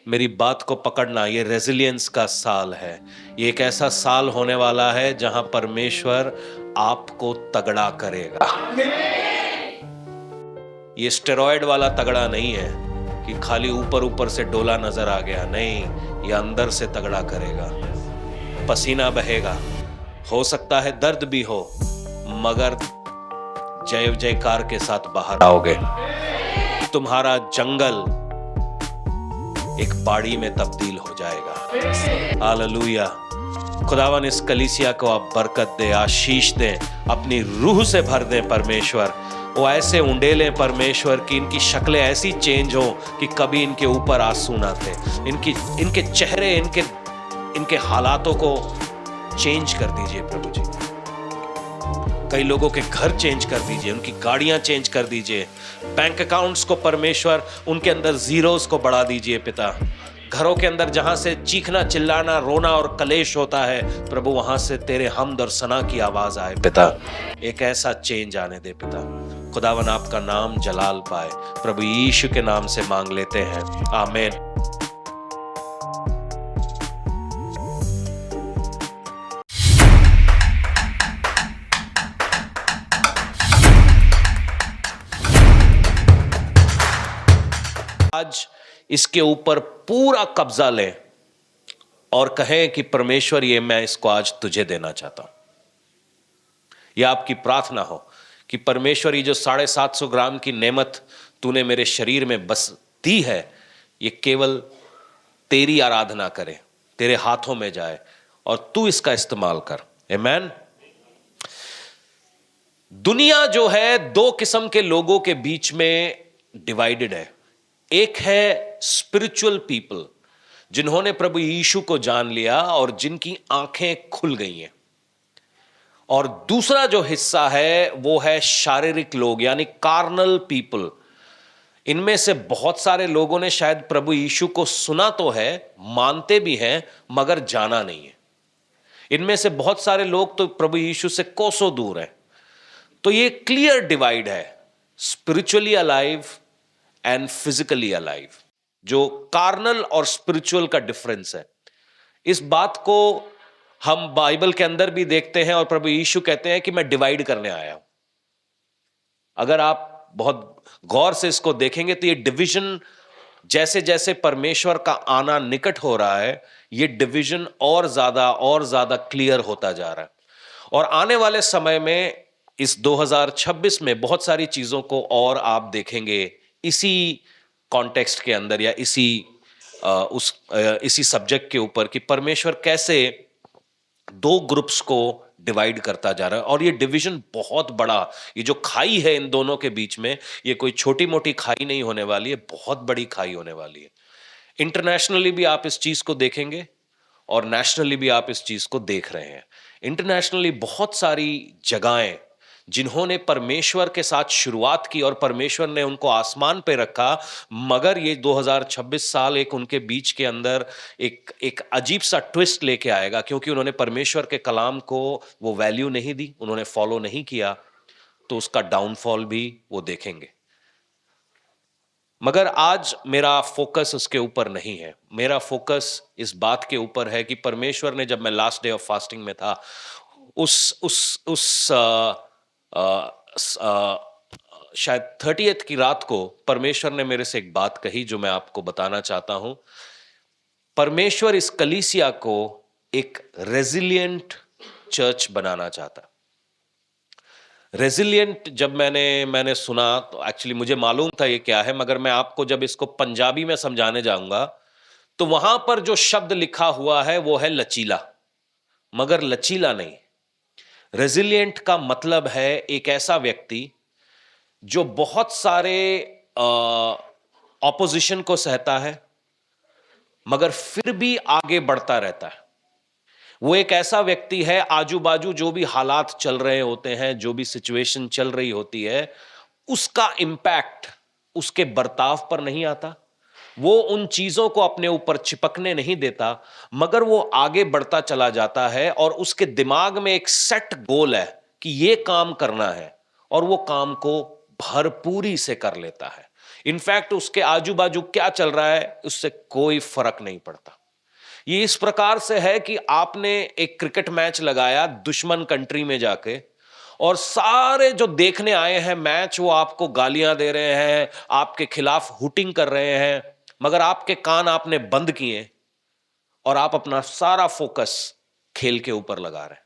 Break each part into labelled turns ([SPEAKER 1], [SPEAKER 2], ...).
[SPEAKER 1] मेरी बात को पकड़ना, ये रेजिलियंस का साल है। ये एक ऐसा साल होने वाला है जहां परमेश्वर आपको तगड़ा करेगा। ये स्टेरॉयड वाला तगड़ा नहीं है कि खाली ऊपर ऊपर से डोला नजर आ गया, नहीं, ये अंदर से तगड़ा करेगा। पसीना बहेगा, हो सकता है दर्द भी हो, मगर जय जयकार के साथ बाहर आओगे। तुम्हारा जंगल एक बाड़ी में तब्दील हो जाएगा। हालेलुया। खुदावन इस कलीसिया को आप बरकत दे, आशीष दें, अपनी रूह से भर दें परमेश्वर। वो ऐसे उंडेलें परमेश्वर की इनकी शक्लें ऐसी चेंज हो कि कभी इनके ऊपर आंसू ना थे। इनके चेहरे, इनके हालातों को चेंज कर दीजिए प्रभु जी। कई लोगों के घर चेंज कर दीजिए, उनकी गाड़ियां चेंज कर दीजिए, बैंक अकाउंट्स को परमेश्वर उनके अंदर जीरोस को बढ़ा दीजिए पिता। घरों के अंदर जहां से चीखना, चिल्लाना, रोना और कलेश होता है प्रभु, वहां से तेरे हमद और सना की आवाज आए पिता। एक ऐसा चेंज आने दे पिता। खुदावन आपका नाम जलाल पाए, प्रभु यीशु के नाम से मांग लेते हैं, आमीन। आज इसके ऊपर पूरा कब्जा लें और कहें कि परमेश्वर, ये मैं इसको आज तुझे देना चाहता हूं। यह आपकी प्रार्थना हो कि परमेश्वर, ये जो 750 ग्राम की नेमत तूने मेरे शरीर में बस दी है, ये केवल तेरी आराधना करे, तेरे हाथों में जाए और तू इसका इस्तेमाल कर। आमीन। दुनिया जो है दो किस्म के लोगों के बीच में डिवाइडेड है। एक है स्पिरिचुअल पीपल, जिन्होंने प्रभु यीशु को जान लिया और जिनकी आंखें खुल गई हैं, और दूसरा जो हिस्सा है वो है शारीरिक लोग, यानी कार्नल पीपल। इनमें से बहुत सारे लोगों ने शायद प्रभु यीशु को सुना तो है, मानते भी हैं, मगर जाना नहीं है। इनमें से बहुत सारे लोग तो प्रभु यीशु से कोसों दूर हैं। तो ये क्लियर डिवाइड है, spiritually alive and physically alive. जो कार्नल और स्पिरिचुअल का डिफरेंस है, इस बात को हम बाइबल के अंदर भी देखते हैं और प्रभु यीशु कहते हैं कि मैं डिवाइड करने आया हूं। अगर आप बहुत गौर से इसको देखेंगे तो ये डिवीजन, जैसे जैसे परमेश्वर का आना निकट हो रहा है, ये डिवीजन और ज्यादा क्लियर होता जा रहा है। और आने वाले समय में इस 2026 में बहुत सारी चीजों को और आप देखेंगे इसी कॉन्टेक्स्ट के अंदर, या इसी सब्जेक्ट के ऊपर, कि परमेश्वर कैसे दो ग्रुप्स को डिवाइड करता जा रहा है। और ये डिवीजन बहुत बड़ा, ये जो खाई है इन दोनों के बीच में, ये कोई छोटी मोटी खाई नहीं होने वाली है, बहुत बड़ी खाई होने वाली है। इंटरनेशनली भी आप इस चीज को देखेंगे और नेशनली भी आप इस चीज को देख रहे हैं। इंटरनेशनली बहुत सारी जगहें जिन्होंने परमेश्वर के साथ शुरुआत की और परमेश्वर ने उनको आसमान पे रखा, मगर ये 2026 साल एक उनके बीच के अंदर एक अजीब सा ट्विस्ट लेके आएगा, क्योंकि उन्होंने परमेश्वर के कलाम को वो वैल्यू नहीं दी, उन्होंने फॉलो नहीं किया, तो उसका डाउनफॉल भी वो देखेंगे। मगर आज मेरा फोकस उसके ऊपर नहीं है। मेरा फोकस इस बात के ऊपर है कि परमेश्वर ने, जब मैं लास्ट डे ऑफ फास्टिंग में था, शायद 30th की रात को परमेश्वर ने मेरे से एक बात कही जो मैं आपको बताना चाहता हूं। परमेश्वर इस कलीसिया को एक रेजिलिएंट चर्च बनाना चाहता। रेजिलिएंट जब मैंने सुना तो एक्चुअली मुझे मालूम था ये क्या है, मगर मैं आपको जब इसको पंजाबी में समझाने जाऊंगा तो वहां पर जो शब्द लिखा हुआ है वो है लचीला, मगर लचीला नहीं। रेजिलिएंट का मतलब है एक ऐसा व्यक्ति जो बहुत सारे ऑपोजिशन को सहता है, मगर फिर भी आगे बढ़ता रहता है। वो एक ऐसा व्यक्ति है, आजू बाजू जो भी हालात चल रहे होते हैं, जो भी सिचुएशन चल रही होती है, उसका इंपैक्ट उसके बर्ताव पर नहीं आता। वो उन चीजों को अपने ऊपर चिपकने नहीं देता, मगर वो आगे बढ़ता चला जाता है और उसके दिमाग में एक सेट गोल है कि ये काम करना है, और वो काम को भरपूरी से कर लेता है। इनफैक्ट उसके आजू बाजू क्या चल रहा है उससे कोई फर्क नहीं पड़ता। ये इस प्रकार से है कि आपने एक क्रिकेट मैच लगाया दुश्मन कंट्री में जाके, और सारे जो देखने आए हैं मैच वो आपको गालियां दे रहे हैं, आपके खिलाफ हुटिंग कर रहे हैं, मगर आपके कान आपने बंद किए और आप अपना सारा फोकस खेल के ऊपर लगा रहे हैं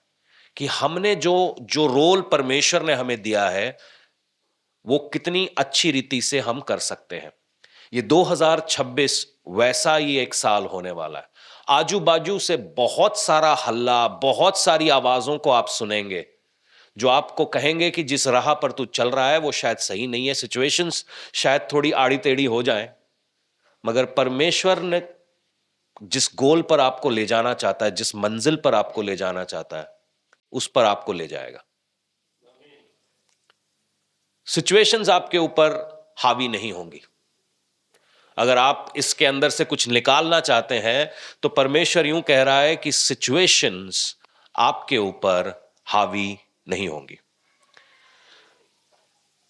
[SPEAKER 1] कि हमने जो जो रोल परमेश्वर ने हमें दिया है वो कितनी अच्छी रीति से हम कर सकते हैं। ये 2026 वैसा ही एक साल होने वाला है। आजू बाजू से बहुत सारा हल्ला, बहुत सारी आवाजों को आप सुनेंगे जो आपको कहेंगे कि जिस राह पर तू चल रहा है वो शायद सही नहीं है, सिचुएशंस शायद थोड़ी आड़ी टेढ़ी हो जाएं, मगर परमेश्वर ने जिस गोल पर आपको ले जाना चाहता है, जिस मंजिल पर आपको ले जाना चाहता है, उस पर आपको ले जाएगा। सिचुएशंस आपके ऊपर हावी नहीं होंगी। अगर आप इसके अंदर से कुछ निकालना चाहते हैं तो परमेश्वर यूं कह रहा है कि सिचुएशंस आपके ऊपर हावी नहीं होंगी।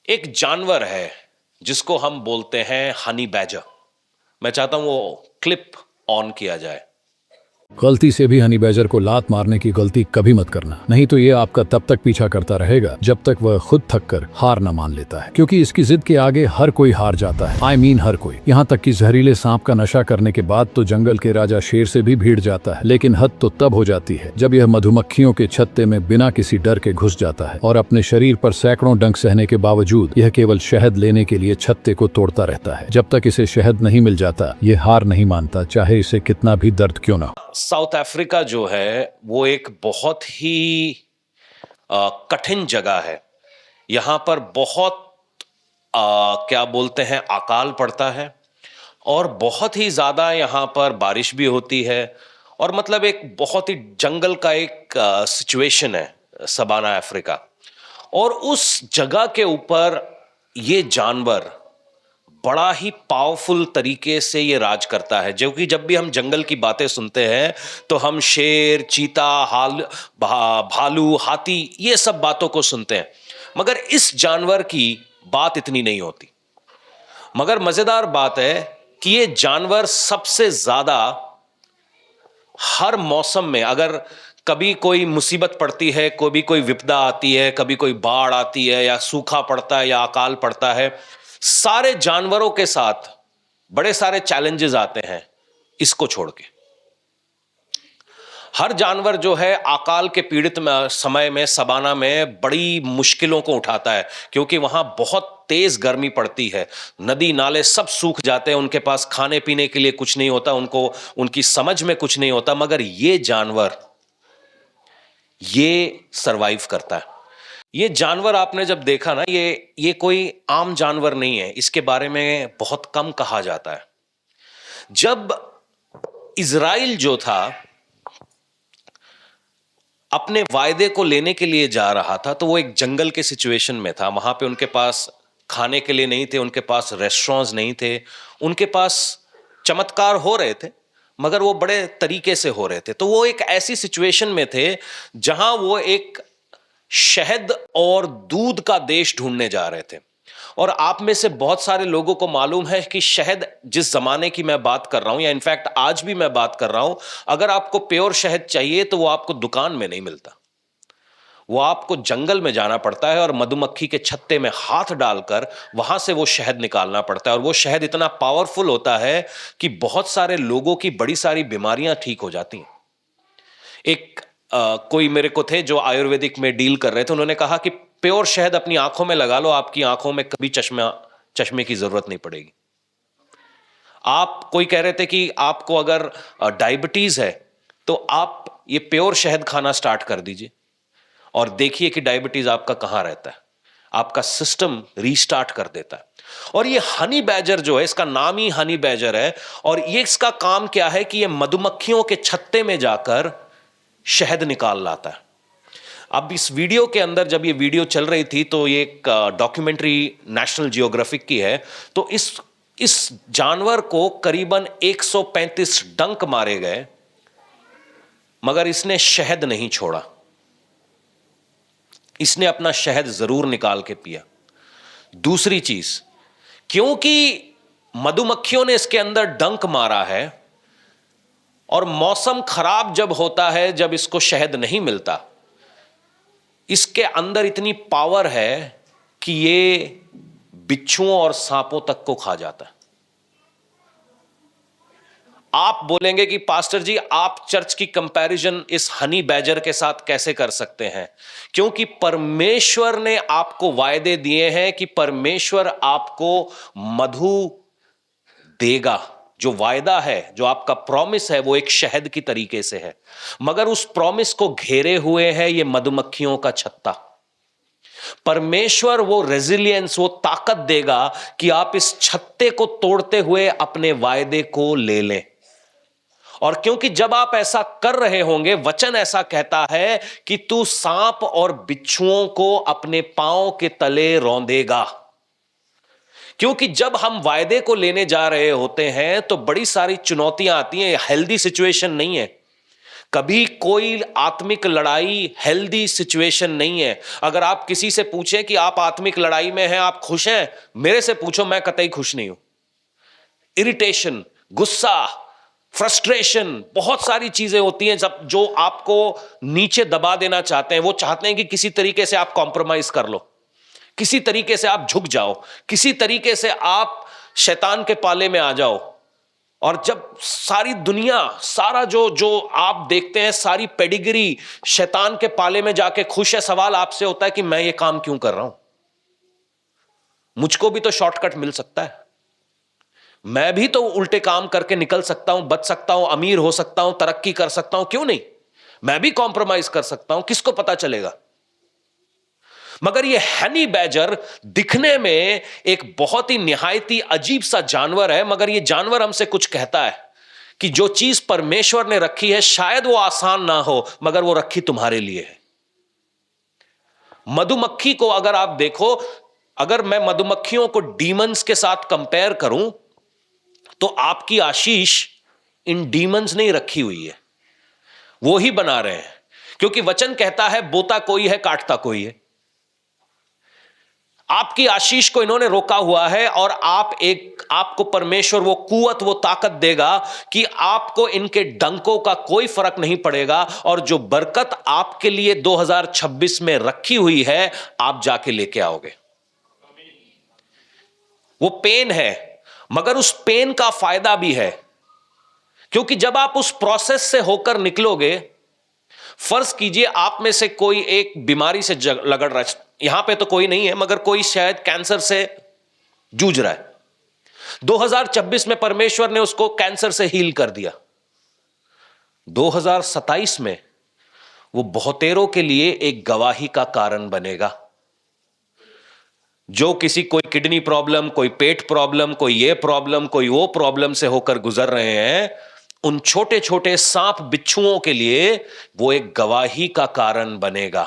[SPEAKER 1] एक जानवर है जिसको हम बोलते हैं हनी बैजर। मैं चाहता हूं वो क्लिप ऑन किया जाए।
[SPEAKER 2] गलती से भी हनी बैजर को लात मारने की गलती कभी मत करना, नहीं तो ये आपका तब तक पीछा करता रहेगा जब तक वह खुद थक कर हार न मान लेता है, क्योंकि इसकी जिद के आगे हर कोई हार जाता है। I mean हर कोई। यहाँ तक कि जहरीले सांप का नशा करने के बाद तो जंगल के राजा शेर से भी भीड़ जाता है, लेकिन हद तो तब हो जाती है जब यह मधुमक्खियों के छत्ते में बिना किसी डर के घुस जाता है और अपने शरीर पर सैकड़ों डंक सहने के बावजूद यह केवल शहद लेने के लिए छत्ते को तोड़ता रहता है। जब तक इसे शहद नहीं मिल जाता ये हार नहीं मानता, चाहे इसे कितना भी दर्द क्यों ना हो।
[SPEAKER 1] साउथ अफ्रीका जो है वो एक बहुत ही कठिन जगह है। यहां पर बहुत क्या बोलते हैं अकाल पड़ता है और बहुत ही ज्यादा यहां पर बारिश भी होती है, और मतलब एक बहुत ही जंगल का एक सिचुएशन है सबाना अफ्रीका। और उस जगह के ऊपर ये जानवर बड़ा ही पावरफुल तरीके से ये राज करता है। जो कि जब भी हम जंगल की बातें सुनते हैं तो हम शेर, चीता, भालू, हाथी ये सब बातों को सुनते हैं, मगर इस जानवर की बात इतनी नहीं होती। मगर मजेदार बात है कि ये जानवर सबसे ज्यादा हर मौसम में, अगर कभी कोई मुसीबत पड़ती है, कभी कोई विपदा आती है, कभी कोई बाढ़ आती है या सूखा पड़ता है या अकाल पड़ता है, सारे जानवरों के साथ बड़े सारे चैलेंजेस आते हैं इसको छोड़ के। हर जानवर जो है अकाल के पीड़ित में समय में सबाना में बड़ी मुश्किलों को उठाता है, क्योंकि वहां बहुत तेज गर्मी पड़ती है, नदी नाले सब सूख जाते हैं, उनके पास खाने पीने के लिए कुछ नहीं होता, उनको उनकी समझ में कुछ नहीं होता। मगर ये जानवर ये सरवाइव करता है। ये जानवर आपने जब देखा ना, ये कोई आम जानवर नहीं है, इसके बारे में बहुत कम कहा जाता है। जब इज़राइल जो था अपने वायदे को लेने के लिए जा रहा था तो वो एक जंगल के सिचुएशन में था। वहां पे उनके पास खाने के लिए नहीं थे, उनके पास रेस्टोरेंट्स नहीं थे, उनके पास चमत्कार हो रहे थे मगर वो बड़े तरीके से हो रहे थे। तो वो एक ऐसी सिचुएशन में थे जहां वो एक शहद और दूध का देश ढूंढने जा रहे थे। और आप में से बहुत सारे लोगों को मालूम है कि शहद, जिस जमाने की मैं बात कर रहा हूं या इनफैक्ट आज भी मैं बात कर रहा हूं, अगर आपको प्योर शहद चाहिए तो वो आपको दुकान में नहीं मिलता, वो आपको जंगल में जाना पड़ता है और मधुमक्खी के छत्ते में हाथ डालकर वहां से वो शहद निकालना पड़ता है। और वो शहद इतना पावरफुल होता है कि बहुत सारे लोगों की बड़ी सारी बीमारियां ठीक हो जाती हैं। एक कोई मेरे को थे जो आयुर्वेदिक में डील कर रहे थे, उन्होंने कहा कि प्योर शहद अपनी आंखों में लगा लो, आपकी आंखों में कभी चश्मे की जरूरत नहीं पड़ेगी। आप कोई कह रहे थे कि आपको अगर डायबिटीज है तो आप ये प्योर शहद खाना स्टार्ट कर दीजिए और देखिए कि डायबिटीज आपका कहां रहता है, आपका सिस्टम रीस्टार्ट कर देता है। और ये हनी बैजर जो है, इसका नाम ही हनी बैजर है, और ये इसका काम क्या है कि ये मधुमक्खियों के छत्ते में जाकर शहद निकाल लाता है। अब इस वीडियो के अंदर जब ये वीडियो चल रही थी तो ये एक डॉक्यूमेंट्री नेशनल जियोग्राफिक की है, तो इस जानवर को करीबन 135 डंक मारे गए मगर इसने शहद नहीं छोड़ा। इसने अपना शहद जरूर निकाल के पिया। दूसरी चीज क्योंकि मधुमक्खियों ने इसके अंदर डंक मारा है और मौसम खराब जब होता है, जब इसको शहद नहीं मिलता, इसके अंदर इतनी पावर है कि ये बिच्छुओं और सांपों तक को खा जाता है। आप बोलेंगे कि पास्टर जी आप चर्च की कंपैरिजन इस हनी बैजर के साथ कैसे कर सकते हैं? क्योंकि परमेश्वर ने आपको वायदे दिए हैं कि परमेश्वर आपको मधु देगा। जो वायदा है, जो आपका प्रॉमिस है, वो एक शहद की तरीके से है, मगर उस प्रॉमिस को घेरे हुए है ये मधुमक्खियों का छत्ता। परमेश्वर वो रेजिलियंस, वो ताकत देगा कि आप इस छत्ते को तोड़ते हुए अपने वायदे को ले लें। और क्योंकि जब आप ऐसा कर रहे होंगे, वचन ऐसा कहता है कि तू सांप और बिच्छुओं को अपने पांव के तले रौंदेगा। क्योंकि जब हम वायदे को लेने जा रहे होते हैं तो बड़ी सारी चुनौतियां आती हैं। हेल्दी सिचुएशन नहीं है, कभी कोई आत्मिक लड़ाई हेल्दी सिचुएशन नहीं है। अगर आप किसी से पूछें कि आप आत्मिक लड़ाई में हैं, आप खुश हैं, मेरे से पूछो, मैं कतई खुश नहीं हूं। इरिटेशन, गुस्सा, फ्रस्ट्रेशन, बहुत सारी चीजें होती हैं जब जो आपको नीचे दबा देना चाहते हैं। वो चाहते हैं कि किसी तरीके से आप कॉम्प्रोमाइज कर लो, किसी तरीके से आप झुक जाओ, किसी तरीके से आप शैतान के पाले में आ जाओ। और जब सारी दुनिया, सारा जो आप देखते हैं, सारी पेडिग्री शैतान के पाले में जाके खुश है, सवाल आपसे होता है कि मैं ये काम क्यों कर रहा हूं? मुझको भी तो शॉर्टकट मिल सकता है, मैं भी तो उल्टे काम करके निकल सकता हूं, बच सकता हूं, अमीर हो सकता हूं, तरक्की कर सकता हूं, क्यों नहीं? मैं भी कॉम्प्रोमाइज कर सकता हूं, किसको पता चलेगा? मगर ये हनी बैजर दिखने में एक बहुत ही निहायती अजीब सा जानवर है, मगर ये जानवर हमसे कुछ कहता है कि जो चीज परमेश्वर ने रखी है शायद वो आसान ना हो, मगर वो रखी तुम्हारे लिए है। मधुमक्खी को अगर आप देखो, अगर मैं मधुमक्खियों को डीमंस के साथ कंपेयर करूं तो आपकी आशीष इन डीमंस ने रखी हुई है, वो ही बना रहे हैं। क्योंकि वचन कहता है बोता कोई है, काटता कोई है। आपकी आशीष को इन्होंने रोका हुआ है और आपको परमेश्वर वो कुवत, वो ताकत देगा कि आपको इनके डंकों का कोई फर्क नहीं पड़ेगा। और जो बरकत आपके लिए 2026 में रखी हुई है, आप जाके लेके आओगे। वो पेन है, मगर उस पेन का फायदा भी है, क्योंकि जब आप उस प्रोसेस से होकर निकलोगे, फर्ज कीजिए आप में से कोई एक बीमारी से लगड़ रहा है, यहां पे तो कोई नहीं है, मगर कोई शायद कैंसर से जूझ रहा है। 2026 में परमेश्वर ने उसको कैंसर से हील कर दिया। 2027 में वो बहुतेरों के लिए एक गवाही का कारण बनेगा। जो किसी कोई किडनी प्रॉब्लम, कोई पेट प्रॉब्लम, कोई ये प्रॉब्लम, कोई वो प्रॉब्लम से होकर गुजर रहे हैं, उन छोटे छोटे सांप बिच्छुओं के लिए वो एक गवाही का कारण बनेगा।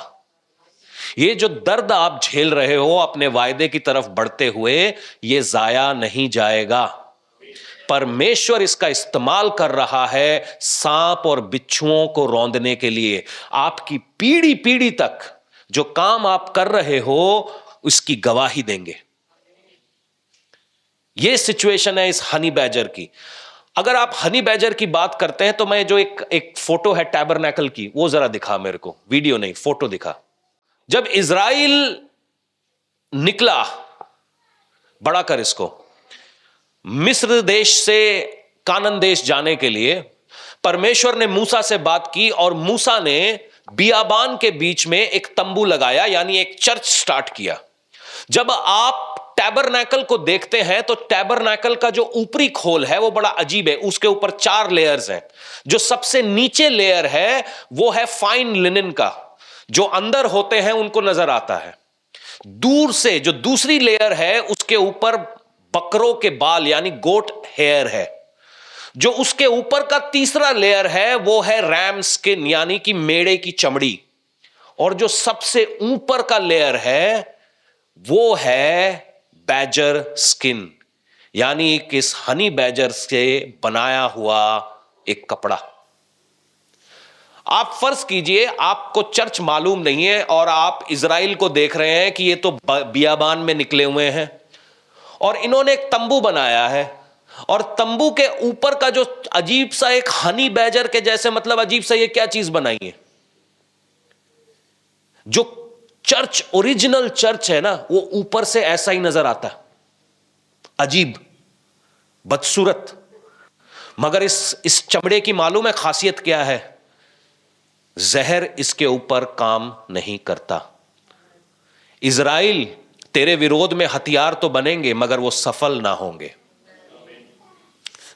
[SPEAKER 1] ये जो दर्द आप झेल रहे हो अपने वायदे की तरफ बढ़ते हुए, ये जाया नहीं जाएगा। परमेश्वर इसका इस्तेमाल कर रहा है सांप और बिच्छुओं को रौंदने के लिए। आपकी पीढ़ी पीढ़ी तक जो काम आप कर रहे हो उसकी गवाही देंगे। यह सिचुएशन है इस हनी बैजर की। अगर आप हनी बैजर की बात करते हैं तो मैं जो एक फोटो है टैबरनैकल की, वो जरा दिखा मेरे को, वीडियो नहीं, फोटो दिखा। जब इज़राइल निकला, बड़ा कर इसको, मिस्र देश से कानान देश जाने के लिए, परमेश्वर ने मूसा से बात की और मूसा ने बियाबान के बीच में एक तंबू लगाया, यानी एक चर्च स्टार्ट किया। जब आप टैबरनैकल को देखते हैं तो टैबरनैकल का जो ऊपरी खोल है वो बड़ा अजीब है। उसके ऊपर 4 लेयर्स हैं। जो सबसे नीचे लेयर है वो है फाइन लिनन का, जो अंदर होते हैं उनको नजर आता है। दूर से जो दूसरी लेयर है उसके ऊपर बकरों के बाल यानी गोट हेयर है। जो उसके ऊपर का तीसरा लेयर है वो है रैम स्किन यानी कि मेढ़े की चमड़ी। और जो सबसे ऊपर का लेयर है वो है बैजर स्किन, यानी कि इस हनी बैजर से बनाया हुआ एक कपड़ा। आप फर्ज कीजिए आपको चर्च मालूम नहीं है और आप इजराइल को देख रहे हैं कि ये तो बियाबान में निकले हुए हैं, और इन्होंने एक तंबू बनाया है, और तंबू के ऊपर का जो अजीब सा एक हनी बैजर के जैसे, मतलब अजीब सा ये क्या चीज बनाई है, जो चर्च ओरिजिनल चर्च है ना, वो ऊपर से ऐसा ही नजर आता है, अजीब, बदसूरत। मगर इस चमड़े की मालूम है खासियत क्या है? जहर इसके ऊपर काम नहीं करता। इजराइल तेरे विरोध में हथियार तो बनेंगे मगर वो सफल ना होंगे।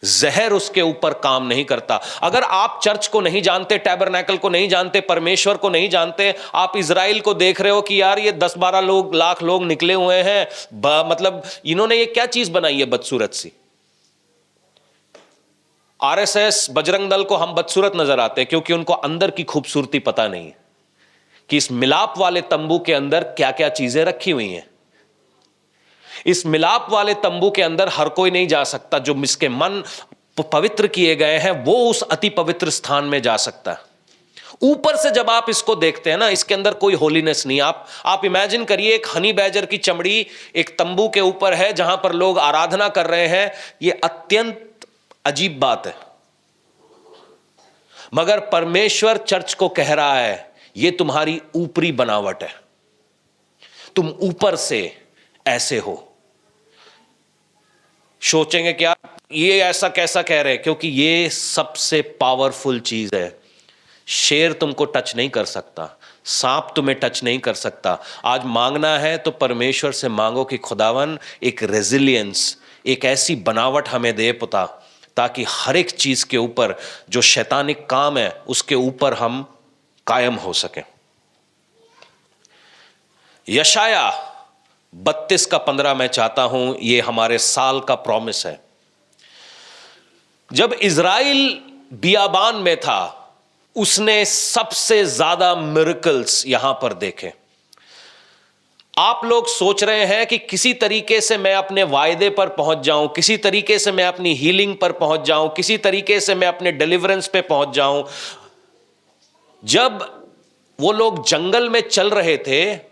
[SPEAKER 1] जहर उसके ऊपर काम नहीं करता। अगर आप चर्च को नहीं जानते, टैबरनैकल को नहीं जानते, परमेश्वर को नहीं जानते, आप इजराइल को देख रहे हो कि यार ये 10-12 लाख लोग निकले हुए हैं, मतलब इन्होंने ये क्या चीज बनाई है बदसूरत सी। आरएसएस, बजरंग दल को हम बदसूरत नजर आते हैं क्योंकि उनको अंदर की खूबसूरती पता नहीं है कि इस मिलाप वाले तंबू के अंदर क्या क्या चीजें रखी हुई हैं। इस मिलाप वाले तंबू के अंदर हर कोई नहीं जा सकता। जो जिसके मन पवित्र किए गए हैं वो उस अति पवित्र स्थान में जा सकता है। ऊपर से जब आप इसको देखते हैं ना, इसके अंदर कोई होलीनेस नहीं। आप इमेजिन करिए, एक हनी बैजर की चमड़ी एक तंबू के ऊपर है जहां पर लोग आराधना कर रहे हैं। यह अत्यंत अजीब बात है। मगर परमेश्वर चर्च को कह रहा है यह तुम्हारी ऊपरी बनावट है, तुम ऊपर से ऐसे हो। सोचेंगे क्या ये ऐसा कैसा कह रहे हैं? क्योंकि ये सबसे पावरफुल चीज है। शेर तुमको टच नहीं कर सकता, सांप तुम्हें टच नहीं कर सकता। आज मांगना है तो परमेश्वर से मांगो कि खुदावन एक रेजिलियंस, एक ऐसी बनावट हमें दे पुता, ताकि हर एक चीज के ऊपर जो शैतानिक काम है उसके ऊपर हम कायम हो सकें। यशाया 32:15 मैं चाहता हूं, ये हमारे साल का प्रॉमिस है। जब इज़राइल बियाबान में था उसने सबसे ज्यादा मिरेकल्स यहां पर देखे। आप लोग सोच रहे हैं कि किसी तरीके से मैं अपने वायदे पर पहुंच जाऊं, किसी तरीके से मैं अपनी हीलिंग पर पहुंच जाऊं, किसी तरीके से मैं अपने डिलीवरेंस पे पहुंच जाऊं। जब वो लोग जंगल में चल रहे थे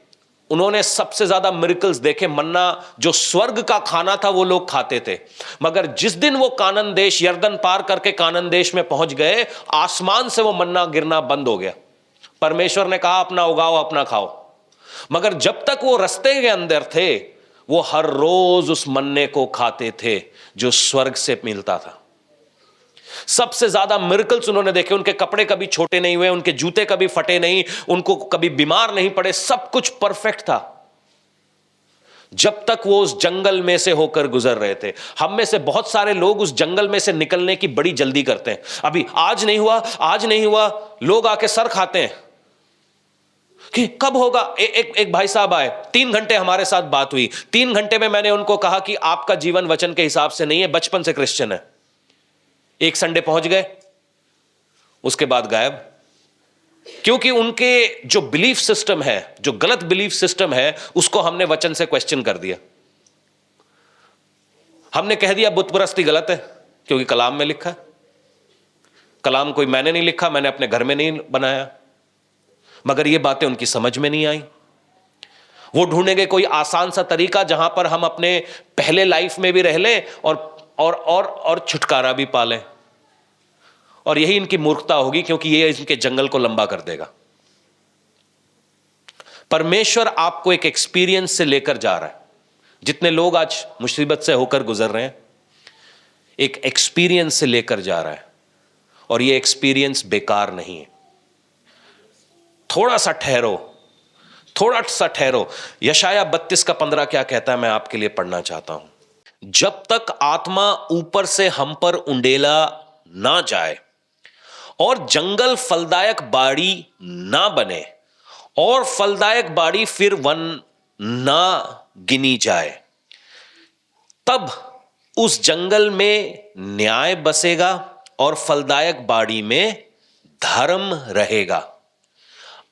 [SPEAKER 1] उन्होंने सबसे ज्यादा मिरेकल्स देखे। मन्ना जो स्वर्ग का खाना था वो लोग खाते थे। मगर जिस दिन वो कानान देश, यर्दन पार करके कानान देश में पहुंच गए, आसमान से वो मन्ना गिरना बंद हो गया। परमेश्वर ने कहा अपना उगाओ, अपना खाओ। मगर जब तक वो रास्ते के अंदर थे वो हर रोज उस मन्ने को खाते थे जो स्वर्ग से मिलता था। सबसे ज्यादा मिरेकल्स उन्होंने देखे। उनके कपड़े कभी छोटे नहीं हुए, उनके जूते कभी फटे नहीं, उनको कभी बीमार नहीं पड़े, सब कुछ परफेक्ट था जब तक वो उस जंगल में से होकर गुजर रहे थे। हम में से बहुत सारे लोग उस जंगल में से निकलने की बड़ी जल्दी करते हैं। अभी आज नहीं हुआ, आज नहीं हुआ, लोग आके सर खाते हैं कि कब होगा। एक भाई साहब आए, 3 घंटे हमारे साथ बात हुई। 3 घंटे में मैंने उनको कहा कि आपका जीवन वचन के हिसाब से नहीं है, बचपन से क्रिश्चियन है। एक संडे पहुंच गए, उसके बाद गायब। क्योंकि उनके जो बिलीफ सिस्टम है, जो गलत बिलीफ सिस्टम है, उसको हमने वचन से क्वेश्चन कर दिया। हमने कह दिया बुत परस्ती गलत है क्योंकि कलाम में लिखा है। कलाम कोई मैंने नहीं लिखा, मैंने अपने घर में नहीं बनाया। मगर ये बातें उनकी समझ में नहीं आई। वो ढूंढेंगे कोई आसान सा तरीका जहां पर हम अपने पहले लाइफ में भी रह लें और छुटकारा भी पालें। और यही इनकी मूर्खता होगी क्योंकि ये इनके जंगल को लंबा कर देगा। परमेश्वर आपको एक एक्सपीरियंस से लेकर जा रहा है। जितने लोग आज मुसीबत से होकर गुजर रहे हैं, एक एक्सपीरियंस से लेकर जा रहा है। और ये एक्सपीरियंस बेकार नहीं है। थोड़ा सा ठहरो, थोड़ा सा ठहरो। यशाया 32:15 क्या कहता है, मैं आपके लिए पढ़ना चाहता हूं। जब तक आत्मा ऊपर से हम पर उंडेला ना जाए और जंगल फलदायक बाड़ी ना बने और फलदायक बाड़ी फिर वन ना गिनी जाए, तब उस जंगल में न्याय बसेगा और फलदायक बाड़ी में धर्म रहेगा।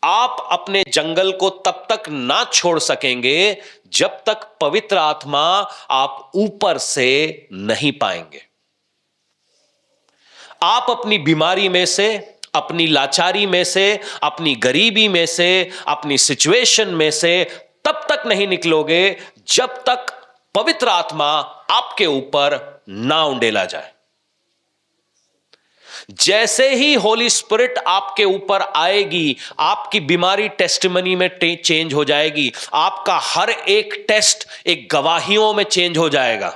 [SPEAKER 1] आप अपने जंगल को तब तक ना छोड़ सकेंगे जब तक पवित्र आत्मा आप ऊपर से नहीं पाएंगे। आप अपनी बीमारी में से, अपनी लाचारी में से, अपनी गरीबी में से, अपनी सिचुएशन में से तब तक नहीं निकलोगे जब तक पवित्र आत्मा आपके ऊपर ना उंडेला जाए। जैसे ही होली स्पिरिट आपके ऊपर आएगी, आपकी बीमारी टेस्टिमनी में चेंज हो जाएगी। आपका हर एक टेस्ट एक गवाहियों में चेंज हो जाएगा।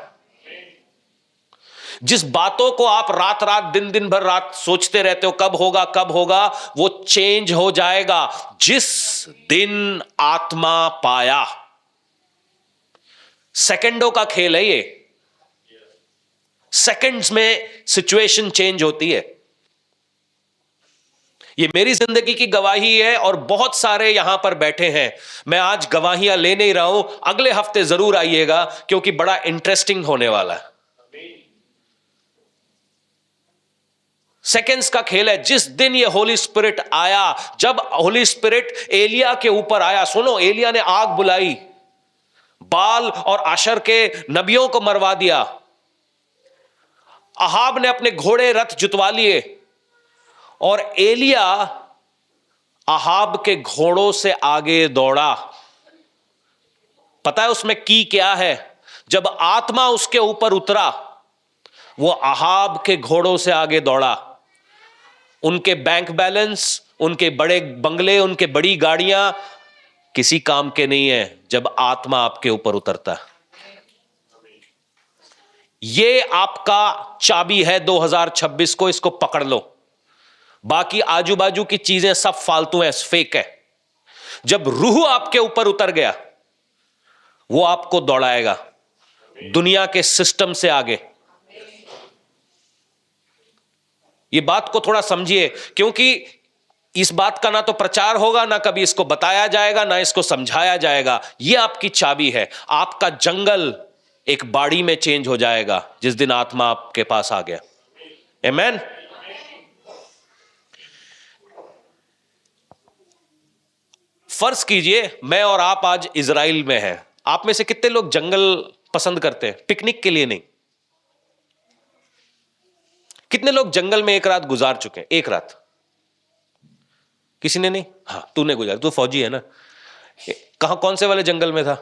[SPEAKER 1] जिस बातों को आप रात रात दिन दिन भर रात सोचते रहते हो कब होगा कब होगा, वो चेंज हो जाएगा जिस दिन आत्मा पाया। सेकंडों का खेल है ये, सेकंड्स में सिचुएशन चेंज होती है। ये मेरी जिंदगी की गवाही है और बहुत सारे यहां पर बैठे हैं। मैं आज गवाहियां ले नहीं रहा हूं, अगले हफ्ते जरूर आइएगा क्योंकि बड़ा इंटरेस्टिंग होने वाला है। सेकेंड्स का खेल है। जिस दिन ये होली स्पिरिट आया, जब होली स्पिरिट एलिया के ऊपर आया, सुनो, एलिया ने आग बुलाई, बाल और आशर के नबियों को मरवा दिया, अहाब ने अपने घोड़े रथ जुतवा लिए और एलिया अहाब के घोड़ों से आगे दौड़ा। पता है उसमें की क्या है? जब आत्मा उसके ऊपर उतरा, वो अहाब के घोड़ों से आगे दौड़ा। उनके बैंक बैलेंस, उनके बड़े बंगले, उनके बड़ी गाड़ियां किसी काम के नहीं है जब आत्मा आपके ऊपर उतरता है। ये आपका चाबी है 2026 को, इसको पकड़ लो। बाकी आजू बाजू की चीजें सब फालतू हैं, फेक है। जब रूह आपके ऊपर उतर गया, वो आपको दौड़ाएगा दुनिया के सिस्टम से आगे। ये बात को थोड़ा समझिए, क्योंकि इस बात का ना तो प्रचार होगा, ना कभी इसको बताया जाएगा, ना इसको समझाया जाएगा। ये आपकी चाबी है। आपका जंगल एक बाड़ी में चेंज हो जाएगा जिस दिन आत्मा आपके पास आ गया। आमीन। फर्ज कीजिए मैं और आप आज इजराइल में हैं। आप में से कितने लोग जंगल पसंद करते हैं? पिकनिक के लिए नहीं। कितने लोग जंगल में एक रात गुजार चुके हैं? एक रात किसी ने नहीं? हाँ, तूने गुजार, तू फौजी है ना। कहां, कौन से वाले जंगल में था?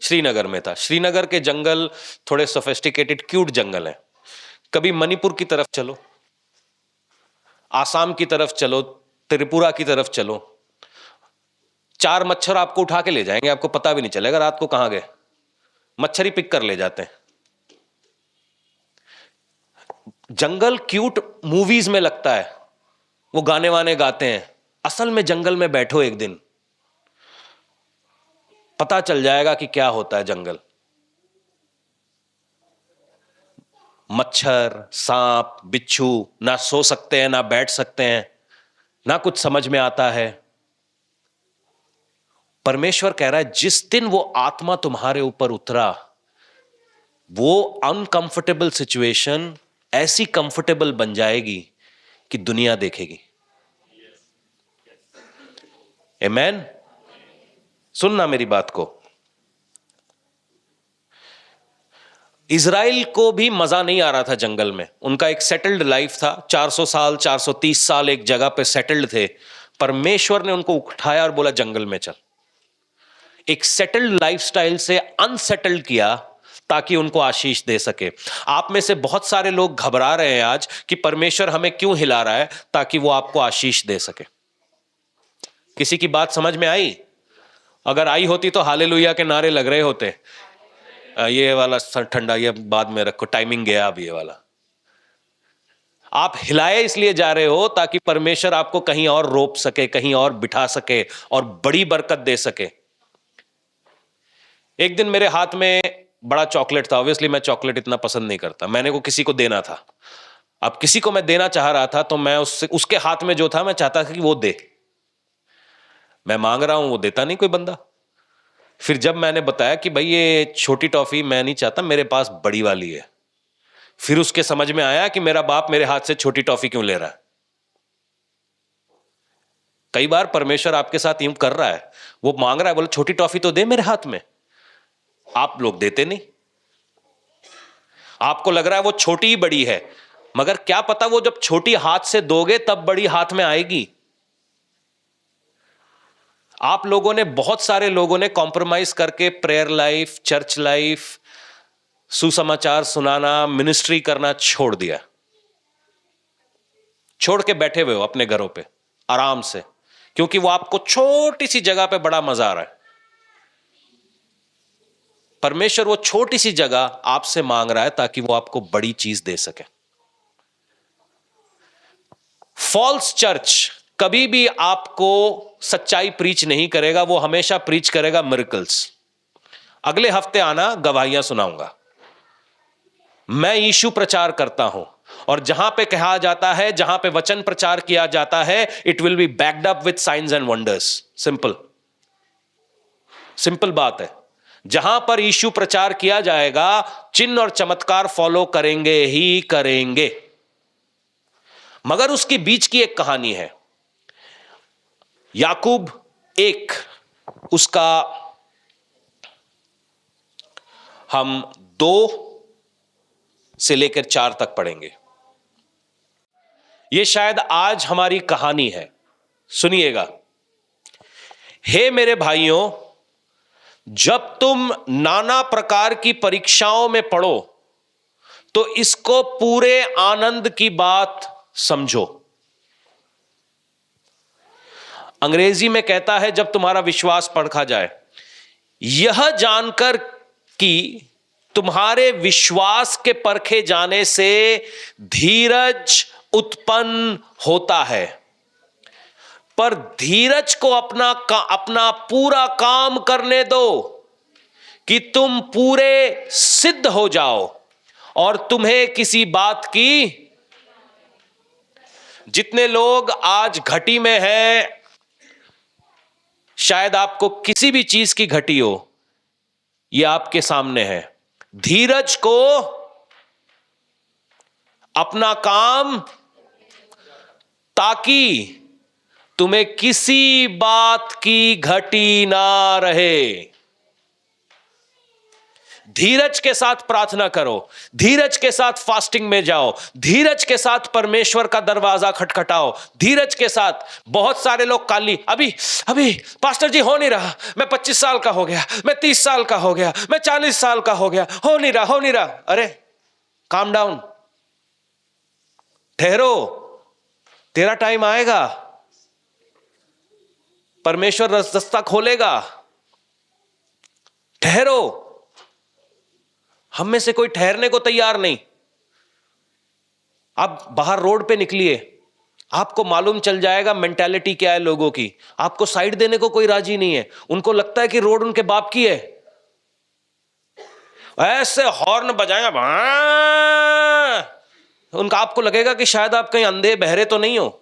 [SPEAKER 1] श्रीनगर में था। श्रीनगर के जंगल थोड़े सोफिस्टिकेटेड क्यूट जंगल हैं। कभी मणिपुर की तरफ चलो, आसाम की तरफ चलो, त्रिपुरा की तरफ चलो, 4 मच्छर आपको उठा के ले जाएंगे, आपको पता भी नहीं चलेगा रात को कहां गए। मच्छर ही पिक कर ले जाते हैं। जंगल क्यूट मूवीज में लगता है, वो गाने वाने गाते हैं। असल में जंगल में बैठो एक दिन, पता चल जाएगा कि क्या होता है जंगल। मच्छर, सांप, बिच्छू, ना सो सकते हैं, ना बैठ सकते हैं, ना कुछ समझ में आता है। परमेश्वर कह रहा है जिस दिन वो आत्मा तुम्हारे ऊपर उतरा, वो अनकंफर्टेबल सिचुएशन ऐसी कंफर्टेबल बन जाएगी कि दुनिया देखेगी। आमीन। सुनना मेरी बात को। इजराइल को भी मजा नहीं आ रहा था जंगल में। उनका एक सेटल्ड लाइफ था, 400 साल 430 साल एक जगह पे सेटल्ड थे। परमेश्वर ने उनको उठाया और बोला जंगल में चल। एक सेटल्ड लाइफस्टाइल से अनसेटल्ड किया ताकि उनको आशीष दे सके। आप में से बहुत सारे लोग घबरा रहे हैं आज कि परमेश्वर हमें क्यों हिला रहा है, ताकि वो आपको आशीष दे सके। किसी की बात समझ में आई? अगर आई होती तो हालेलुया के नारे लग रहे होते। ये वाला ठंडा ये बाद में रखो, टाइमिंग गया अब ये वाला। आप हिलाए इसलिए जा रहे हो ताकि परमेश्वर आपको कहीं और रोप सके, कहीं और बिठा सके और बड़ी बरकत दे सके। एक दिन मेरे हाथ में बड़ा चॉकलेट था। ऑब्वियसली मैं चॉकलेट इतना पसंद नहीं करता। मैंने को किसी को देना था। अब किसी को मैं देना चाह रहा था तो मैं उसके हाथ में जो था मैं चाहता था कि वो दे। मैं मांग रहा हूं, वो देता नहीं कोई बंदा। फिर जब मैंने बताया कि भाई ये छोटी टॉफी मैं नहीं चाहता, मेरे पास बड़ी वाली है, फिर उसके समझ में आया कि मेरा बाप मेरे हाथ से छोटी टॉफी क्यों ले रहा है। कई बार परमेश्वर आपके साथ यूं कर रहा है, वो मांग रहा है, बोले छोटी टॉफी तो दे मेरे हाथ में। आप लोग देते नहीं। आपको लग रहा है वो छोटी ही बड़ी है, मगर क्या पता वो जब छोटी हाथ से दोगे तब बड़ी हाथ में आएगी। आप लोगों ने, बहुत सारे लोगों ने कॉम्प्रोमाइज करके प्रेयर लाइफ, चर्च लाइफ, सुसमाचार सुनाना, मिनिस्ट्री करना छोड़ दिया। छोड़ के बैठे हुए हो अपने घरों पे आराम से, क्योंकि वो आपको छोटी सी जगह पे बड़ा मजा आ रहा है। परमेश्वर वो छोटी सी जगह आपसे मांग रहा है ताकि वो आपको बड़ी चीज दे सके। फॉल्स चर्च कभी भी आपको सच्चाई प्रीच नहीं करेगा, वो हमेशा प्रीच करेगा मिरेकल्स। अगले हफ्ते आना, गवाहियां सुनाऊंगा। मैं यीशु प्रचार करता हूं, और जहां पे कहा जाता है, जहां पे वचन प्रचार किया जाता है, it will be backed up with science and wonders. Simple simple बात है। जहां पर यीशु प्रचार किया जाएगा, चिन्ह और चमत्कार फॉलो करेंगे ही करेंगे। मगर उसके बीच की एक कहानी है। याकूब 1, उसका हम 2 से लेकर 4 तक पढ़ेंगे। यह शायद आज हमारी कहानी है। सुनिएगा। हे मेरे भाइयों, जब तुम नाना प्रकार की परीक्षाओं में पड़ो तो इसको पूरे आनंद की बात समझो। अंग्रेजी में कहता है, जब तुम्हारा विश्वास परखा जाए, यह जानकर कि तुम्हारे विश्वास के परखे जाने से धीरज उत्पन्न होता है। पर धीरज को अपना पूरा काम करने दो, कि तुम पूरे सिद्ध हो जाओ और तुम्हें किसी बात की। जितने लोग आज घटी में हैं, शायद आपको किसी भी चीज की घटी हो, यह आपके सामने है। धीरज को अपना काम, ताकि तुम्हें किसी बात की घटी ना रहे। धीरज के साथ प्रार्थना करो, धीरज के साथ फास्टिंग में जाओ, धीरज के साथ परमेश्वर का दरवाजा खटखटाओ, धीरज के साथ। बहुत सारे लोग काली, अभी पास्टर जी हो नहीं रहा, मैं 25 साल का हो गया, मैं 30 साल का हो गया, मैं 40 साल का हो गया, हो नहीं रहा। अरे काम डाउन, ठहरो, तेरा टाइम आएगा, परमेश्वर रास्ता खोलेगा। ठहरो। हम में से कोई ठहरने को तैयार नहीं। आप बाहर रोड पे निकलिए, आपको मालूम चल जाएगा मेंटालिटी क्या है लोगों की। आपको साइड देने को कोई राजी नहीं है। उनको लगता है कि रोड उनके बाप की है। ऐसे हॉर्न बजाएगा, उनका, आपको लगेगा कि शायद आप कहीं अंधे बहरे तो नहीं हो।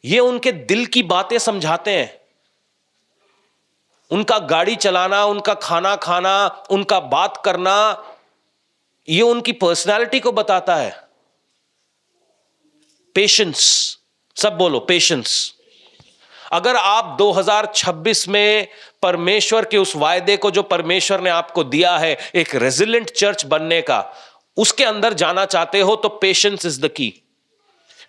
[SPEAKER 1] ये उनके दिल की बातें समझाते हैं। उनका गाड़ी चलाना, उनका खाना खाना, उनका बात करना, ये उनकी पर्सनालिटी को बताता है। पेशेंस, सब बोलो पेशेंस। अगर आप 2026 में परमेश्वर के उस वायदे को, जो परमेश्वर ने आपको दिया है, एक रेजिलेंट चर्च बनने का, उसके अंदर जाना चाहते हो, तो patience is the key.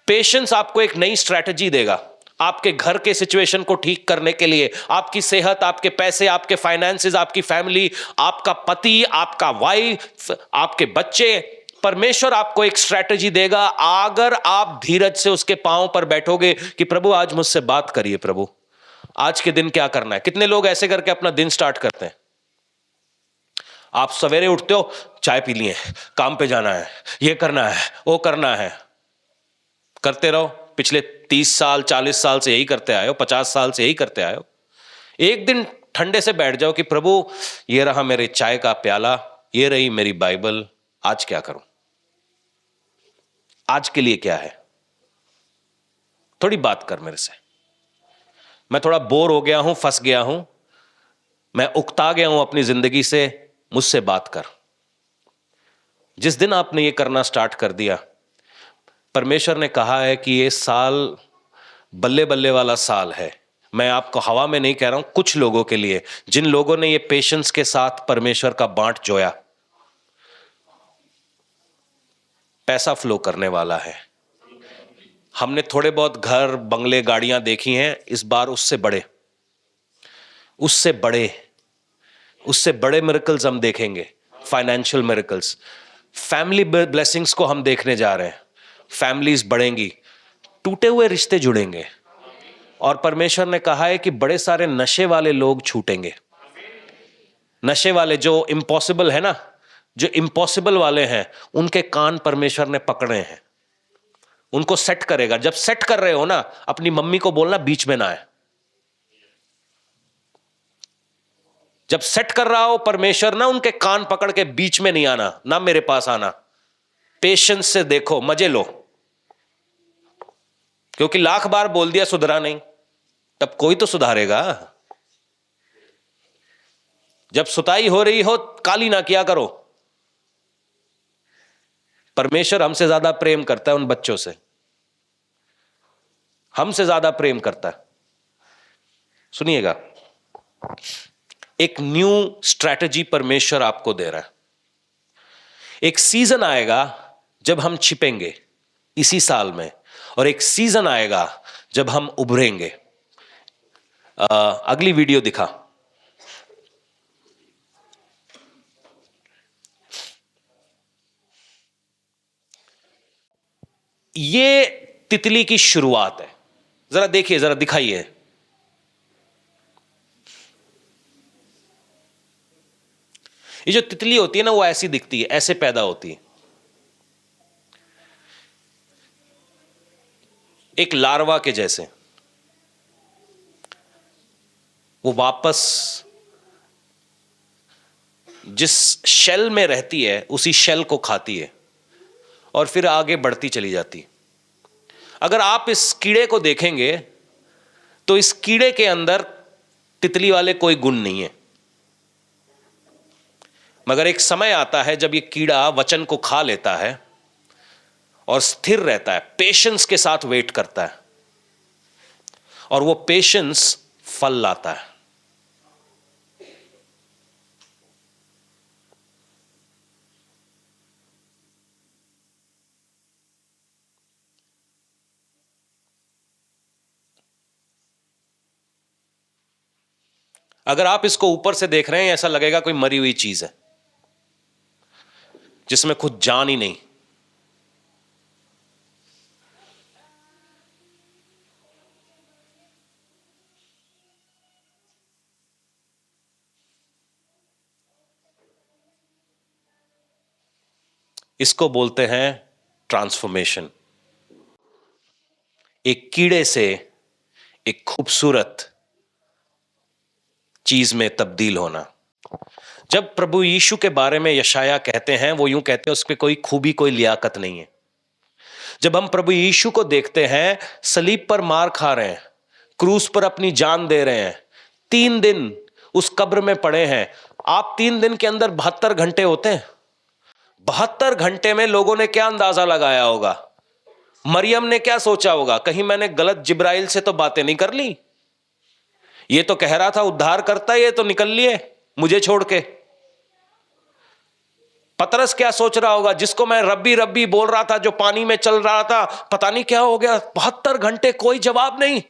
[SPEAKER 1] Patience आपको एक नई स्ट्रैटेजी देगा आपके घर के सिचुएशन को ठीक करने के लिए। आपकी सेहत, आपके पैसे, आपके फाइनेंसेस, आपकी फैमिली, आपका पति, आपका वाइफ, आपके बच्चे, परमेश्वर आपको एक स्ट्रैटेजी देगा अगर आप धीरज से उसके पांव पर बैठोगे कि प्रभु आज मुझसे बात करिए, प्रभु आज के दिन क्या करना है। कितने लोग ऐसे करके अपना दिन स्टार्ट करते हैं? आप सवेरे उठते हो, चाय पी लिए, काम पे जाना है, ये करना है, वो करना है, करते रहो। पिछले 30 साल 40 साल से यही करते आए हो, 50 साल से यही करते आए हो। एक दिन ठंडे से बैठ जाओ कि प्रभु ये रहा मेरे चाय का प्याला, ये रही मेरी बाइबल, आज क्या करूं, आज के लिए क्या है, थोड़ी बात कर मेरे से। मैं थोड़ा बोर हो गया हूं, फंस गया हूं, मैं उकता गया हूं अपनी जिंदगी से, मुझसे बात कर। जिस दिन आपने ये करना स्टार्ट कर दिया, परमेश्वर ने कहा है कि ये साल बल्ले बल्ले वाला साल है। मैं आपको हवा में नहीं कह रहा हूं, कुछ लोगों के लिए, जिन लोगों ने ये पेशेंस के साथ परमेश्वर का बांट जोया, पैसा फ्लो करने वाला है। हमने थोड़े बहुत घर बंगले गाड़ियां देखी हैं, इस बार उससे बड़े उससे बड़े उससे बड़े मिरेकल्स हम देखेंगे, फाइनेंशियल मिरेकल्स। फैमिली ब्लेसिंग्स को हम देखने जा रहे हैं। फैमिलीज बढ़ेंगी, टूटे हुए रिश्ते जुड़ेंगे, और परमेश्वर ने कहा है कि बड़े सारे नशे वाले लोग छूटेंगे। नशे वाले जो इम्पॉसिबल है ना, जो इम्पॉसिबल वाले हैं, उनके कान परमेश्वर ने पकड़े हैं, उनको सेट करेगा। जब सेट कर रहे हो ना, अपनी मम्मी को बोलना बीच में ना आए। जब सेट कर रहा हो परमेश्वर ना, उनके कान पकड़ के बीच में नहीं आना, ना मेरे पास आना। पेशेंस से देखो, मजे लो, क्योंकि लाख बार बोल दिया सुधरा नहीं, तब कोई तो सुधारेगा। जब सुताई हो रही हो, काली ना किया करो। परमेश्वर हमसे ज्यादा प्रेम करता है उन बच्चों से, हमसे ज्यादा प्रेम करता है। सुनिएगा, एक न्यू स्ट्रैटेजी परमेश्वर आपको दे रहा है। एक सीजन आएगा जब हम छिपेंगे इसी साल में, और एक सीजन आएगा जब हम उभरेंगे। अगली वीडियो दिखा। ये तितली की शुरुआत है, जरा देखिए, जरा दिखाइए। ये जो तितली होती है ना, वो ऐसी दिखती है, ऐसे पैदा होती है, एक लार्वा के जैसे। वो वापस जिस शेल में रहती है उसी शेल को खाती है और फिर आगे बढ़ती चली जाती। अगर आप इस कीड़े को देखेंगे तो इस कीड़े के अंदर तितली वाले कोई गुण नहीं है, मगर एक समय आता है जब ये कीड़ा वचन को खा लेता है और स्थिर रहता है, पेशेंस के साथ वेट करता है, और वो पेशेंस फल लाता है। अगर आप इसको ऊपर से देख रहे हैं, ऐसा लगेगा कोई मरी हुई चीज है जिसमें खुद जान ही नहीं। इसको बोलते हैं ट्रांसफॉर्मेशन। एक कीड़े से एक खूबसूरत चीज में तब्दील होना। जब प्रभु यीशु के बारे में यशाया कहते हैं, वो यूं कहते हैं उस पर कोई खूबी, कोई लियाकत नहीं है। जब हम प्रभु यीशु को देखते हैं, सलीब पर मार खा रहे हैं, क्रूस पर अपनी जान दे रहे हैं, 3 दिन उस कब्र में पड़े हैं। आप 3 दिन के अंदर 72 घंटे होते हैं। 72 घंटे में लोगों ने क्या अंदाजा लगाया होगा? मरियम ने क्या सोचा होगा? कहीं मैंने गलत जिब्राइल से तो बातें नहीं कर ली? ये तो कह रहा था उद्धार करता, ये तो निकल लिए मुझे छोड़ के। पतरस क्या सोच रहा होगा? जिसको मैं रब्बी रब्बी बोल रहा था, जो पानी में चल रहा था, पता नहीं क्या हो गया। 72 घंटे कोई जवाब नहीं।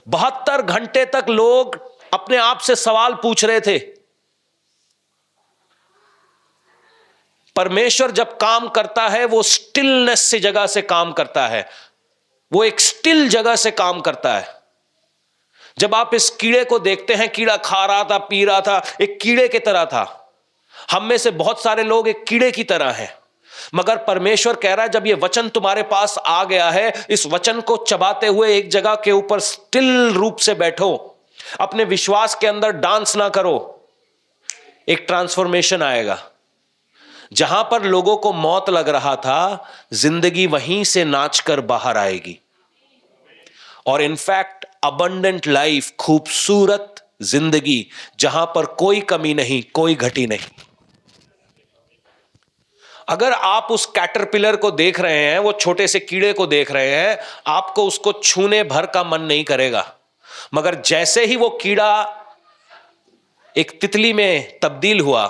[SPEAKER 1] 72 घंटे तक लोग अपने आप से सवाल पूछ रहे थे। परमेश्वर जब काम करता है, वो स्टिलनेस से जगह से काम करता है, वो एक स्टिल जगह से काम करता है। जब आप इस कीड़े को देखते हैं, कीड़ा खा रहा था, पी रहा था, एक कीड़े की तरह था। हम में से बहुत सारे लोग एक कीड़े की तरह हैं, मगर परमेश्वर कह रहा है जब ये वचन तुम्हारे पास आ गया है, इस वचन को चबाते हुए एक जगह के ऊपर स्टिल रूप से बैठो, अपने विश्वास के अंदर डांस ना करो। एक ट्रांसफॉर्मेशन आएगा। जहां पर लोगों को मौत लग रहा था, जिंदगी वहीं से नाचकर बाहर आएगी। और इनफैक्ट अबंडेंट लाइफ, खूबसूरत जिंदगी, जहां पर कोई कमी नहीं, कोई घटी नहीं। अगर आप उस कैटरपिलर को देख रहे हैं, वो छोटे से कीड़े को देख रहे हैं, आपको उसको छूने भर का मन नहीं करेगा। मगर जैसे ही वो कीड़ा एक तितली में तब्दील हुआ,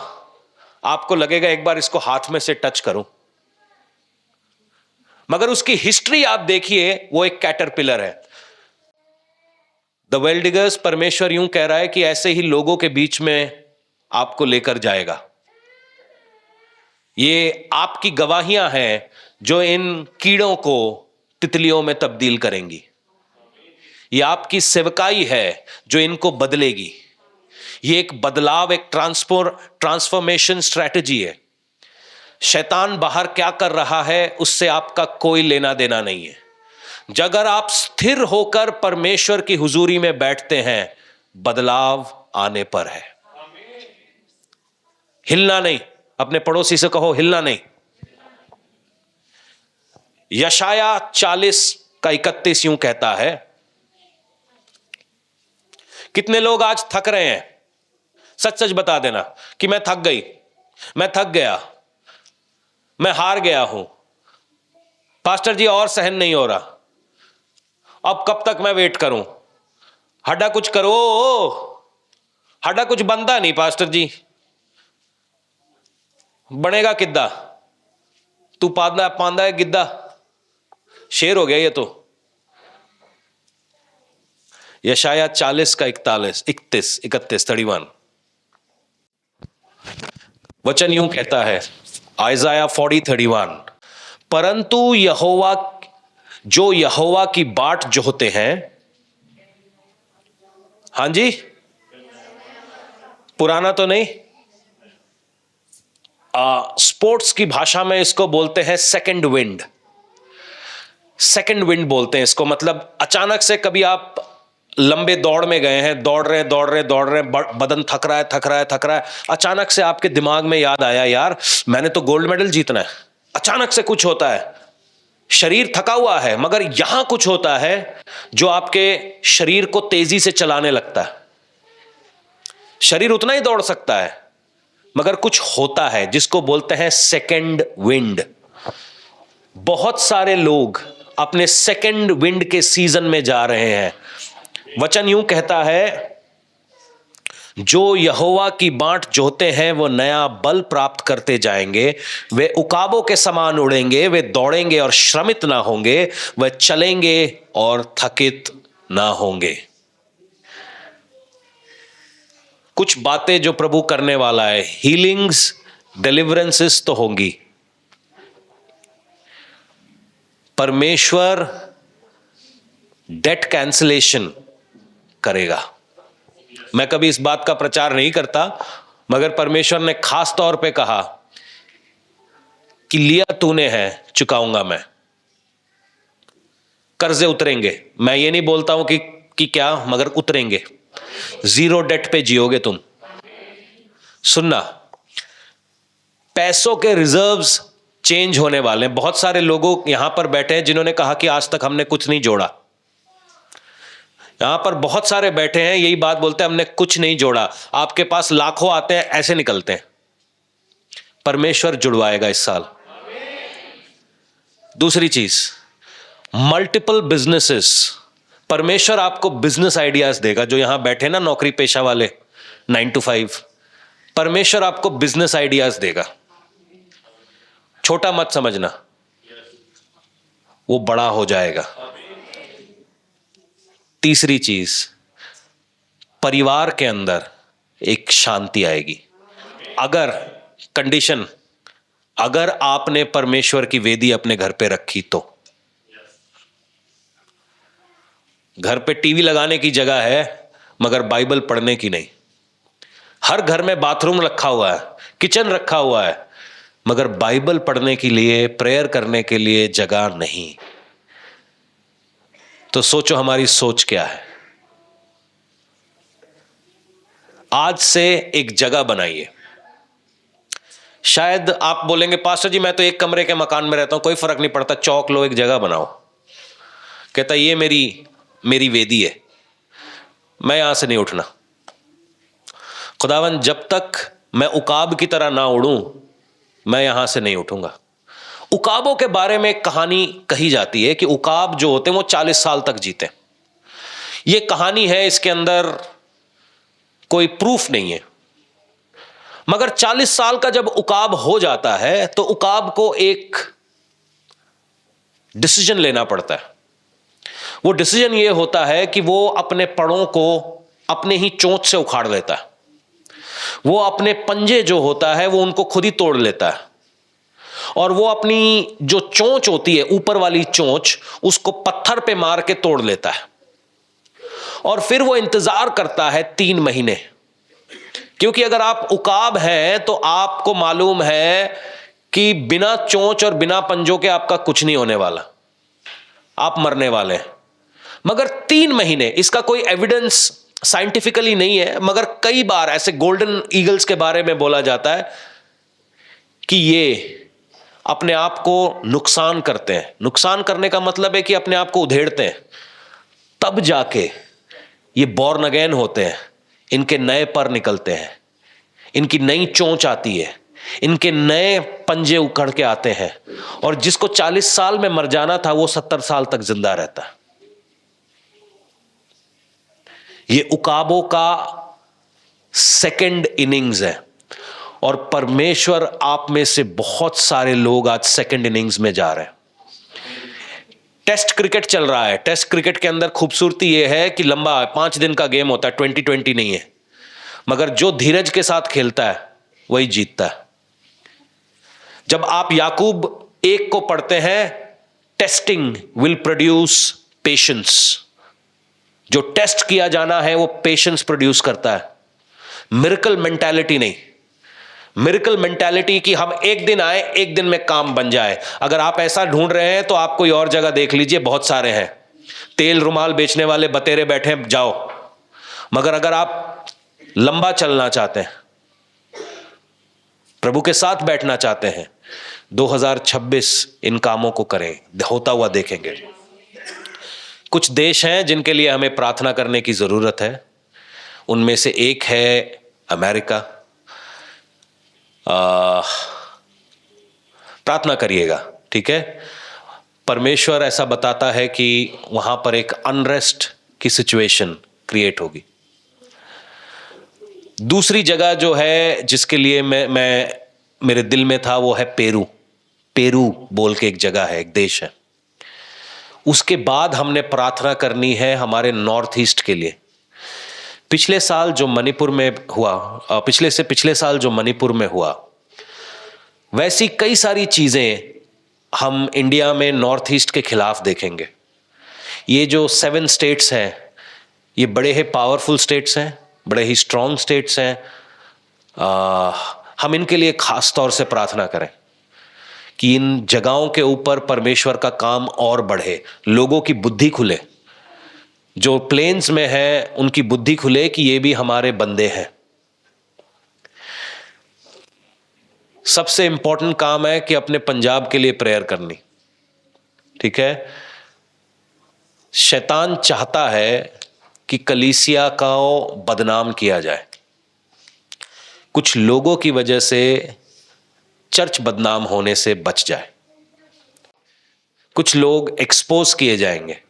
[SPEAKER 1] आपको लगेगा एक बार इसको हाथ में से टच करूं। मगर उसकी हिस्ट्री आप देखिए, वो एक कैटरपिलर है। द वेल डिगर्स, परमेश्वर यूं कह रहा है कि ऐसे ही लोगों के बीच में आपको लेकर जाएगा। ये आपकी गवाहियां हैं जो इन कीड़ों को तितलियों में तब्दील करेंगी। ये आपकी सेवकाई है जो इनको बदलेगी। ये एक बदलाव, एक ट्रांसफॉर्मेशन स्ट्रैटेजी है। शैतान बाहर क्या कर रहा है उससे आपका कोई लेना देना नहीं है। अगर आप स्थिर होकर परमेश्वर की हुजूरी में बैठते हैं, बदलाव आने पर है। हिलना नहीं। अपने पड़ोसी से कहो, हिलना नहीं। यशाया 40:31 यूं कहता है। कितने लोग आज थक रहे हैं? सच सच बता देना कि मैं थक गई, मैं थक गया, मैं हार गया हूं, पास्टर जी और सहन नहीं हो रहा, अब कब तक मैं वेट करूं? हड्डा कुछ करो, हड्डा कुछ बनता नहीं पास्टर जी। बनेगा किद्दा? तू पांदा पांदा है गिद्दा, शेर हो गया ये तो। यशाया 40:31 वचन यूं कहता है, आइजाया 40:31, परंतु जो यहोवा की बाट जोहते हैं। हां जी, पुराना तो नहीं, स्पोर्ट्स की भाषा में इसको बोलते हैं सेकंड विंड। सेकंड विंड बोलते हैं इसको। मतलब अचानक से कभी आप लंबे दौड़ में गए हैं, दौड़ रहे बदन थक रहा है, अचानक से आपके दिमाग में याद आया, यार मैंने तो गोल्ड मेडल जीतना है। अचानक से कुछ होता है, शरीर थका हुआ है, मगर यहां कुछ होता है जो आपके शरीर को तेजी से चलाने लगता है। शरीर उतना ही दौड़ सकता है, मगर कुछ होता है जिसको बोलते हैं सेकंड विंड। बहुत सारे लोग अपने सेकंड विंड के सीजन में जा रहे हैं। वचन यूं कहता है, जो यहोवा की बाट जोहते हैं वो नया बल प्राप्त करते जाएंगे। वे उकाबों के समान उड़ेंगे, वे दौड़ेंगे और श्रमित ना होंगे, वे चलेंगे और थकित ना होंगे। कुछ बातें जो प्रभु करने वाला है, हीलिंग्स, डिलीवरेंसेस तो होंगी। परमेश्वर डेट कैंसलेशन करेगा। मैं कभी इस बात का प्रचार नहीं करता, मगर परमेश्वर ने खास तौर पे कहा कि लिया तूने है, चुकाऊंगा मैं। कर्जे उतरेंगे। मैं ये नहीं बोलता हूं कि क्या, मगर उतरेंगे। जीरो डेट पे जियोगे तुम। सुनना, पैसों के रिजर्व्स चेंज होने वाले हैं। बहुत सारे लोगों यहां पर बैठे हैं जिन्होंने कहा कि आज तक हमने कुछ नहीं जोड़ा। यहां पर बहुत सारे बैठे हैं, यही बात बोलते हैं, हमने कुछ नहीं जोड़ा। आपके पास लाखों आते हैं, ऐसे निकलते हैं। परमेश्वर जुड़वाएगा इस साल। दूसरी चीज, मल्टीपल बिजनेसेस। परमेश्वर आपको बिजनेस आइडियाज देगा। जो यहां बैठे ना नौकरी पेशा वाले, 9 to 5, परमेश्वर आपको बिजनेस आइडियाज देगा। छोटा मत समझना, वो बड़ा हो जाएगा। तीसरी चीज, परिवार के अंदर एक शांति आएगी। अगर कंडीशन, अगर आपने परमेश्वर की वेदी अपने घर पे रखी तो। घर पे टीवी लगाने की जगह है, मगर बाइबल पढ़ने की नहीं। हर घर में बाथरूम रखा हुआ है, किचन रखा हुआ है, मगर बाइबल पढ़ने के लिए, प्रेयर करने के लिए जगह नहीं। तो सोचो हमारी सोच क्या है। आज से एक जगह बनाइए। शायद आप बोलेंगे, पास्टर जी मैं तो एक कमरे के मकान में रहता हूं, कोई फर्क नहीं पड़ता, चौक लो, एक जगह बनाओ। कहता ये मेरी वेदी है, मैं यहां से नहीं उठना। खुदावन जब तक मैं उकाब की तरह ना उड़ूं, मैं यहां से नहीं उठूंगा। उकाबों के बारे में एक कहानी कही जाती है कि उकाब जो होते हैं वो 40 साल तक जीते। ये कहानी है, इसके अंदर कोई प्रूफ नहीं है, मगर 40 साल का जब उकाब हो जाता है तो उकाब को एक डिसीजन लेना पड़ता है। वो डिसीजन ये होता है कि वो अपने पड़ों को अपने ही चोंच से उखाड़ लेता है। वो अपने पंजे जो होता है वो उनको खुद ही तोड़ लेता है, और वो अपनी जो चोंच होती है, ऊपर वाली चोंच, उसको पत्थर पे मार के तोड़ लेता है। और फिर वो इंतजार करता है 3 महीने, क्योंकि अगर आप उकाब हैं तो आपको मालूम है कि बिना चोंच और बिना पंजों के आपका कुछ नहीं होने वाला, आप मरने वाले हैं। मगर 3 महीने, इसका कोई एविडेंस साइंटिफिकली नहीं है, मगर कई बार ऐसे गोल्डन ईगल्स के बारे में बोला जाता है कि ये अपने आप को नुकसान करते हैं। नुकसान करने का मतलब है कि अपने आप को उधेड़ते हैं, तब जाके ये बॉर्न अगेन होते हैं, इनके नए पर निकलते हैं, इनकी नई चोंच आती है, इनके नए पंजे उखड़ के आते हैं, और जिसको 40 साल में मर जाना था वो 70 साल तक जिंदा रहता है। ये उकाबों का सेकंड इनिंग्स है, और परमेश्वर आप में से बहुत सारे लोग आज सेकंड इनिंग्स में जा रहे हैं। टेस्ट क्रिकेट चल रहा है। टेस्ट क्रिकेट के अंदर खूबसूरती यह है कि लंबा 5 दिन का गेम होता है, 20-20 नहीं है, मगर जो धीरज के साथ खेलता है वही जीतता है। जब आप याकूब 1 को पढ़ते हैं, टेस्टिंग विल प्रोड्यूस पेशेंस। जो टेस्ट किया जाना है वो पेशेंस प्रोड्यूस करता है, मिरेकल मेंटालिटी नहीं। मिरेकल मेंटालिटी कि हम एक दिन आए, एक दिन में काम बन जाए। अगर आप ऐसा ढूंढ रहे हैं तो आप कोई और जगह देख लीजिए, बहुत सारे हैं। तेल रुमाल बेचने वाले बतेरे बैठे हैं, जाओ। मगर अगर आप लंबा चलना चाहते हैं, प्रभु के साथ बैठना चाहते हैं, 2026 इन कामों को करें, होता हुआ देखेंगे। कुछ देश हैं जिनके लिए हमें प्रार्थना करने की जरूरत है। उनमें से एक है अमेरिका। प्रार्थना करिएगा, ठीक है। परमेश्वर ऐसा बताता है कि वहां पर एक अनरेस्ट की सिचुएशन क्रिएट होगी। दूसरी जगह जो है जिसके लिए मैं मेरे दिल में था वो है पेरू। पेरू बोल के एक जगह है, एक देश है। उसके बाद हमने प्रार्थना करनी है हमारे नॉर्थ ईस्ट के लिए। पिछले साल जो मणिपुर में हुआ, पिछले साल जो मणिपुर में हुआ, वैसी कई सारी चीजें हम इंडिया में नॉर्थ ईस्ट के खिलाफ देखेंगे। ये जो 7 स्टेट्स हैं, ये बड़े ही पावरफुल स्टेट्स हैं, बड़े ही स्ट्रॉन्ग स्टेट्स हैं। हम इनके लिए खास तौर से प्रार्थना करें कि इन जगहों के ऊपर परमेश्वर का काम और बढ़े, लोगों की बुद्धि खुले। जो प्लेन्स में है उनकी बुद्धि खुले कि ये भी हमारे बंदे हैं। सबसे इंपॉर्टेंट काम है कि अपने पंजाब के लिए प्रेयर करनी, ठीक है। शैतान चाहता है कि कलीसिया को बदनाम किया जाए। कुछ लोगों की वजह से चर्च बदनाम होने से बच जाए। कुछ लोग एक्सपोज किए जाएंगे।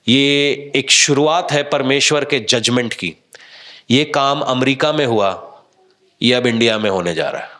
[SPEAKER 1] ये एक शुरुआत है परमेश्वर के जजमेंट की। ये काम अमेरिका में हुआ, ये अब इंडिया में होने जा रहा है।